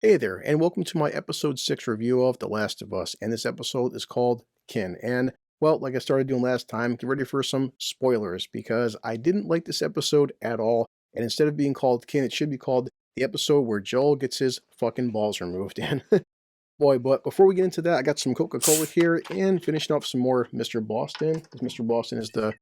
Hey there, and welcome to my episode 6 review of The Last of Us. And this episode is called Kin. And, well, like I started doing last time, get ready for some spoilers because I didn't like this episode at all. And instead of being called Kin, it should be called the episode where Joel gets his fucking balls removed. And, boy, but before we get into that, I got some Coca Cola here and finishing off some more Mr. Boston. Mr. Boston is the,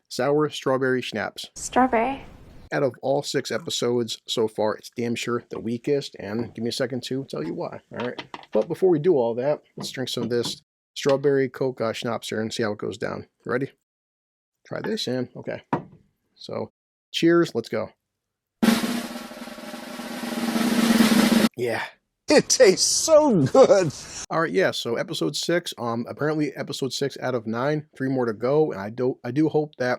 sour strawberry schnapps. Strawberry. Out of all 6 episodes so far, it's damn sure the weakest, and give me a second to tell you why. All right. But before we do all that, let's drink some of this strawberry Coke schnapps here and see how it goes down. Ready? Try this and okay. So, cheers. Let's go. Yeah. It tastes so good. All right, yeah. So episode 6. Apparently episode 6 out of 9. 3 more to go, and I do hope that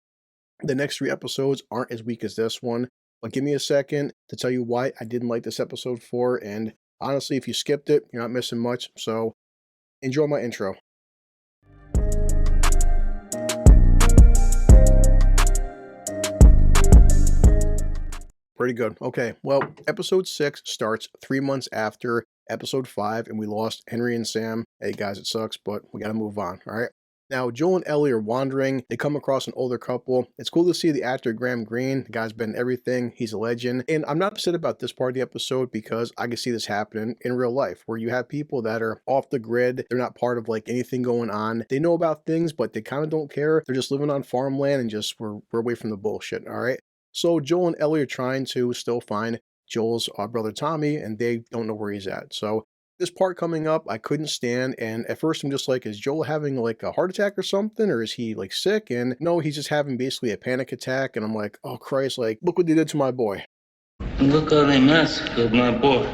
the next 3 episodes aren't as weak as this one, but give me a second to tell you why I didn't like this episode 4, and honestly, if you skipped it, you're not missing much, so enjoy my intro. Pretty good. Okay, well, episode 6 starts 3 months after episode 5, and we lost Henry and Sam. Hey guys, it sucks, but we gotta move on, alright? Now, Joel and Ellie are wandering. They come across an older couple. It's cool to see the actor Graham Greene. The guy's been in everything. He's a legend. And I'm not upset about this part of the episode because I can see this happening in real life where you have people that are off the grid. They're not part of like anything going on. They know about things, but they kind of don't care. They're just living on farmland and just we're away from the bullshit, all right? So Joel and Ellie are trying to still find Joel's brother Tommy, and they don't know where he's at. So this part coming up, I couldn't stand, and at first I'm just like, is Joel having like a heart attack or something, or is he like sick? And no, he's just having basically a panic attack, and I'm like, oh Christ, like, look what they did to my boy. Look how they massacred my boy.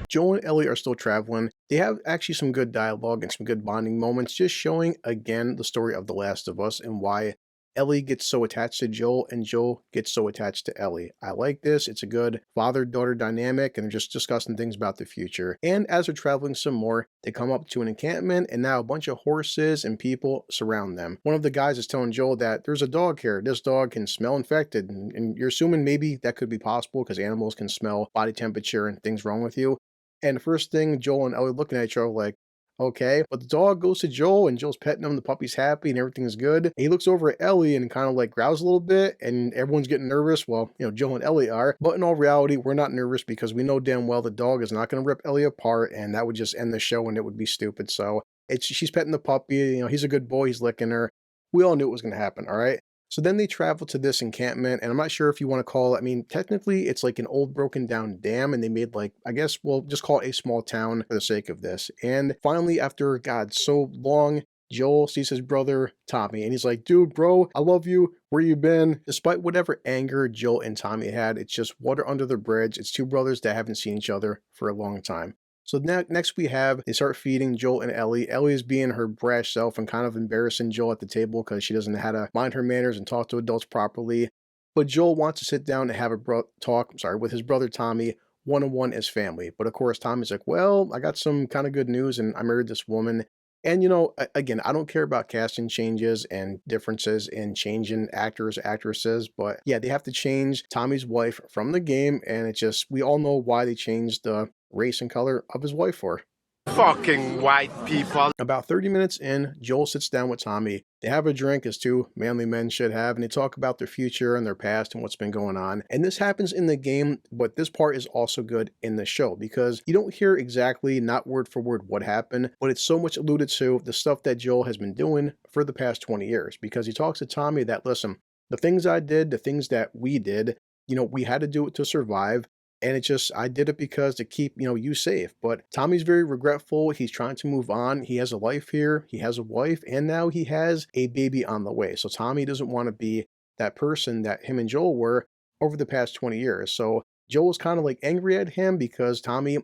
Joel and Ellie are still traveling. They have actually some good dialogue and some good bonding moments, just showing again the story of The Last of Us and why Ellie gets so attached to Joel and Joel gets so attached to Ellie. I like this. It's a good father-daughter dynamic, and they're just discussing things about the future. And as they're traveling some more, they come up to an encampment, and now a bunch of horses and people surround them. One of the guys is telling Joel that there's a dog here. This dog can smell infected, and you're assuming maybe that could be possible because animals can smell body temperature and things wrong with you. And the first thing, Joel and Ellie looking at each other like, okay, but the dog goes to Joel and Joel's petting him, the puppy's happy and everything's good. And he looks over at Ellie and kind of like growls a little bit and everyone's getting nervous. Well, you know, Joel and Ellie are, but in all reality, we're not nervous because we know damn well the dog is not going to rip Ellie apart and that would just end the show and it would be stupid. So she's petting the puppy, you know, he's a good boy, he's licking her. We all knew it was going to happen, all right? So then they travel to this encampment, and I'm not sure if you want to call it, I mean, technically it's like an old broken down dam, and they made like, I guess we'll just call it a small town for the sake of this. And finally, after, God, so long, Joel sees his brother Tommy, and he's like, dude, bro, I love you. Where you been? Despite whatever anger Joel and Tommy had, it's just water under the bridge. It's 2 brothers that haven't seen each other for a long time. So next we have, they start feeding Joel and Ellie. Ellie is being her brash self and kind of embarrassing Joel at the table because she doesn't know how to mind her manners and talk to adults properly. But Joel wants to sit down and have a talk with his brother Tommy, one-on-one as family. But of course, Tommy's like, well, I got some kind of good news and I married this woman. And, you know, again, I don't care about casting changes and differences in changing actors, actresses, but yeah, they have to change Tommy's wife from the game, and it just, we all know why they changed the race and color of his wife for. Fucking white people. About 30 minutes in, Joel sits down with Tommy. They have a drink, as 2 manly men should have, and they talk about their future and their past and what's been going on. And this happens in the game, but this part is also good in the show because you don't hear exactly, not word for word, what happened, but it's so much alluded to the stuff that Joel has been doing for the past 20 years because he talks to Tommy that, listen, the things I did, the things that we did, you know, we had to do it to survive. And it just, I did it because to keep, you know, you safe. But Tommy's very regretful. He's trying to move on. He has a life here. He has a wife. And now he has a baby on the way. So Tommy doesn't want to be that person that him and Joel were over the past 20 years. So Joel's kind of like angry at him because Tommy,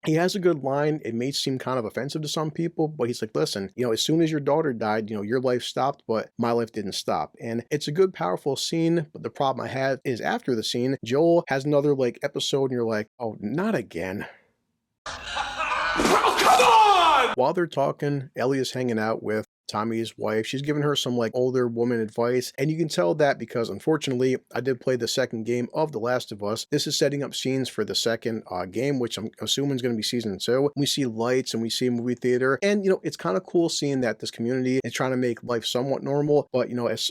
he has a good line. It may seem kind of offensive to some people, but he's like, listen, you know, as soon as your daughter died, you know, your life stopped, but my life didn't stop. And it's a good, powerful scene. But the problem I had is after the scene, Joel has another like episode and you're like, oh, not again. Oh, come on! While they're talking, Ellie is hanging out with Tommy's wife. She's giving her some like older woman advice, and you can tell that because unfortunately I did play the second game of The Last of Us. This is setting up scenes for the second game, which I'm assuming is going to be season 2. We see lights and we see a movie theater, and it's kind of cool seeing that this community is trying to make life somewhat normal. But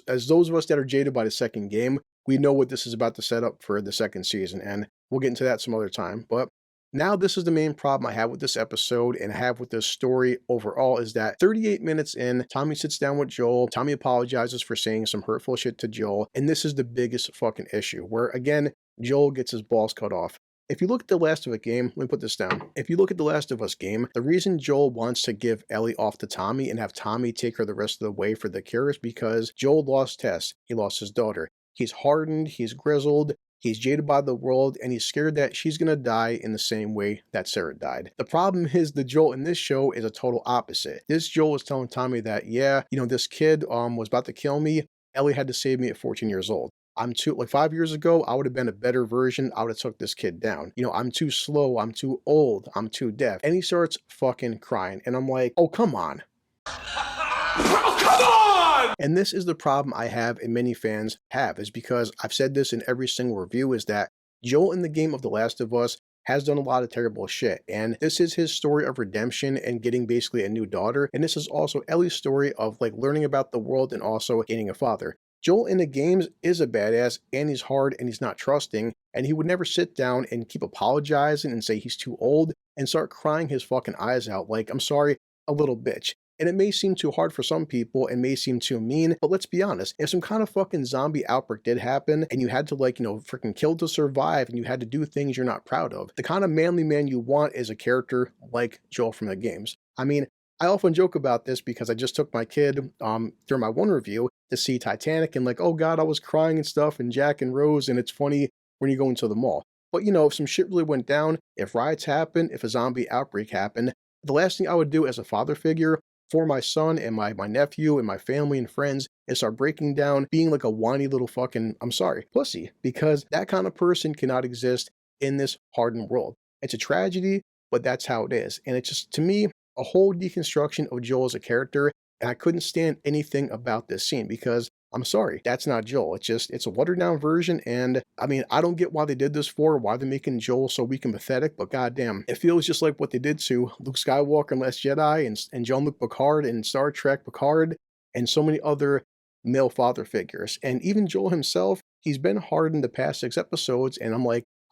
as those of us that are jaded by the second game, we know what this is about to set up for the second season, and we'll get into that some other time. But now this is the main problem I have with this episode and I have with this story overall, is that 38 minutes in, Tommy sits down with Joel. Tommy apologizes for saying some hurtful shit to Joel, and this is the biggest fucking issue, where again, Joel gets his balls cut off. If you look at The Last of Us game, let me put this down. If you look at The Last of Us game, the reason Joel wants to give Ellie off to Tommy and have Tommy take her the rest of the way for the cure is because Joel lost Tess. He lost his daughter. He's hardened, he's grizzled, he's jaded by the world, and he's scared that she's gonna die in the same way that Sarah died. The problem is the Joel in this show is a total opposite. This Joel is telling Tommy that, yeah, this kid was about to kill me. Ellie had to save me at 14 years old. I'm too, like 5 years ago, I would have been a better version. I would have took this kid down. I'm too slow, I'm too old, I'm too deaf. And he starts fucking crying. And I'm like, oh, come on. Oh, come on! And this is the problem I have and many fans have, is because I've said this in every single review, is that Joel in the game of The Last of Us has done a lot of terrible shit. And this is his story of redemption and getting basically a new daughter. And this is also Ellie's story of like learning about the world and also gaining a father. Joel in the games is a badass, and he's hard, and he's not trusting, and he would never sit down and keep apologizing and say he's too old and start crying his fucking eyes out like, I'm sorry, a little bitch. And it may seem too hard for some people and may seem too mean, but let's be honest, if some kind of fucking zombie outbreak did happen and you had to freaking kill to survive and you had to do things you're not proud of, the kind of manly man you want is a character like Joel from the games. I mean, I often joke about this because I just took my kid during my one review to see Titanic, and like, oh God, I was crying and stuff, and Jack and Rose, and it's funny when you go into the mall. But if some shit really went down, if riots happen, if a zombie outbreak happened, the last thing I would do as a father figure for my son and my nephew and my family and friends is start breaking down, being like a whiny little fucking, I'm sorry, pussy, because that kind of person cannot exist in this hardened world. It's a tragedy, but that's how it is. And it's just, to me, a whole deconstruction of Joel as a character, and I couldn't stand anything about this scene because, I'm sorry, that's not Joel. It's a watered down version, and I mean, I don't get why they did this why they're making Joel so weak and pathetic, but goddamn, it feels just like what they did to Luke Skywalker in Last Jedi and Jean-Luc Picard in Star Trek Picard and so many other male father figures. And even Joel himself, he's been hardened the past 6 episodes, and I'm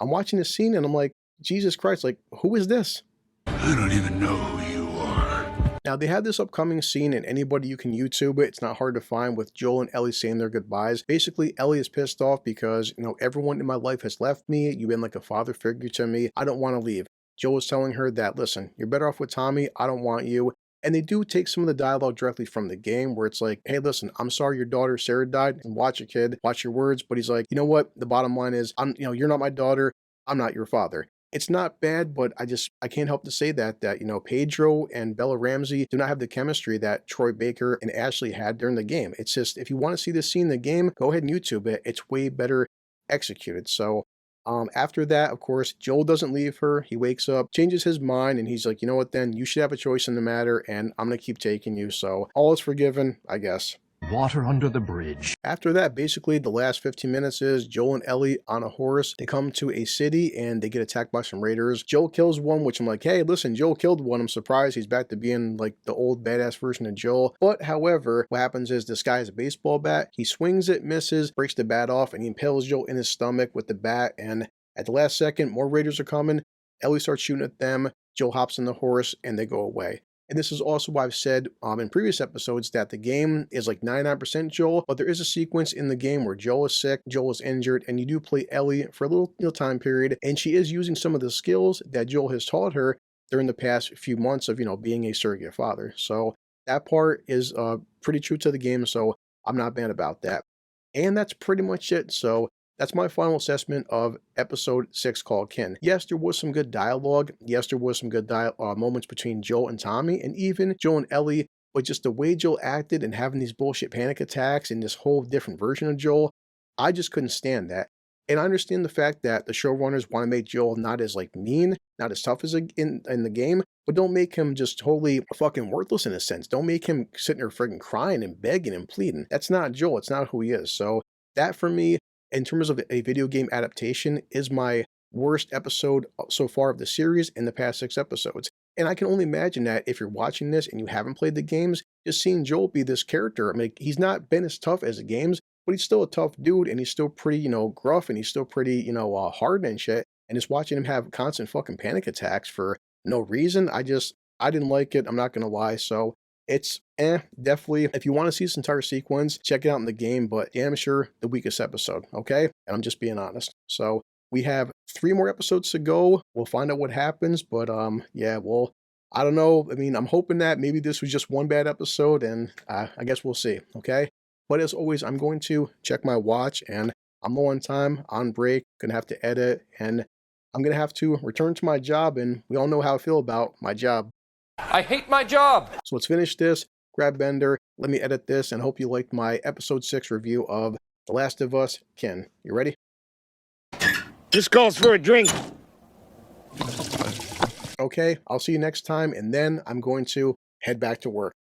watching this scene and I'm like, Jesus Christ, like, who is this? I don't even know who you are. Now, they have this upcoming scene, and anybody you can YouTube it, it's not hard to find, with Joel and Ellie saying their goodbyes. Basically, Ellie is pissed off because, everyone in my life has left me. You've been like a father figure to me. I don't want to leave. Joel is telling her that, listen, you're better off with Tommy. I don't want you. And they do take some of the dialogue directly from the game, where it's like, hey, listen, I'm sorry your daughter Sarah died, and watch your kid, watch your words. But he's like, you know what? The bottom line is, you're not my daughter. I'm not your father. It's not bad, but I can't help to say that Pedro and Bella Ramsey do not have the chemistry that Troy Baker and Ashley had during the game. It's just, if you want to see this scene in the game, go ahead and YouTube it. It's way better executed. So after that, of course, Joel doesn't leave her. He wakes up, changes his mind, and he's like, you know what then? You should have a choice in the matter, and I'm going to keep taking you. So all is forgiven, I guess. Water under the bridge. After that, basically the last 15 minutes is Joel and Ellie on a horse. They come to a city and they get attacked by some raiders. Joel kills one, which I'm like, hey, listen, Joel killed one. I'm surprised he's back to being like the old badass version of Joel. But however, what happens is this guy has a baseball bat. He swings it, misses, breaks the bat off, and he impales Joel in his stomach with the bat. And at the last second, more raiders are coming. Ellie starts shooting at them. Joel hops on the horse and they go away. And this is also why I've said in previous episodes that the game is like 99% Joel, but there is a sequence in the game where Joel is sick, Joel is injured, and you do play Ellie for a little time period, and she is using some of the skills that Joel has taught her during the past few months of, being a surrogate father. So that part is pretty true to the game, so I'm not bad about that. And that's pretty much it. So that's my final assessment of episode 6 called Kin. Yes, there was some good dialogue. Yes, there was some good moments between Joel and Tommy, and even Joel and Ellie, but just the way Joel acted and having these bullshit panic attacks and this whole different version of Joel, I just couldn't stand that. And I understand the fact that the showrunners want to make Joel not as mean, not as tough as in the game, but don't make him just totally fucking worthless in a sense. Don't make him sitting there friggin' crying and begging and pleading. That's not Joel. It's not who he is. So that for me, in terms of a video game adaptation, is my worst episode so far of the series in the past 6 episodes. And I can only imagine that if you're watching this and you haven't played the games, just seeing Joel be this character. I mean, he's not been as tough as the games, but he's still a tough dude, and he's still pretty, gruff, and he's still pretty, hard and shit. And just watching him have constant fucking panic attacks for no reason, I didn't like it. I'm not gonna lie. So it's definitely, if you want to see this entire sequence, check it out in the game, but damn sure the weakest episode, okay? And I'm just being honest. So we have 3 more episodes to go. We'll find out what happens, but yeah, well, I don't know. I mean, I'm hoping that maybe this was just one bad episode, and I guess we'll see, okay? But as always, I'm going to check my watch, and I'm low on time, on break, gonna have to edit, and I'm gonna have to return to my job, and we all know how I feel about my job. I hate my job! So let's finish this, grab Bender, let me edit this, and hope you liked my episode 6 review of The Last of Us. Ken, you ready? This calls for a drink. Okay, I'll see you next time, and then I'm going to head back to work.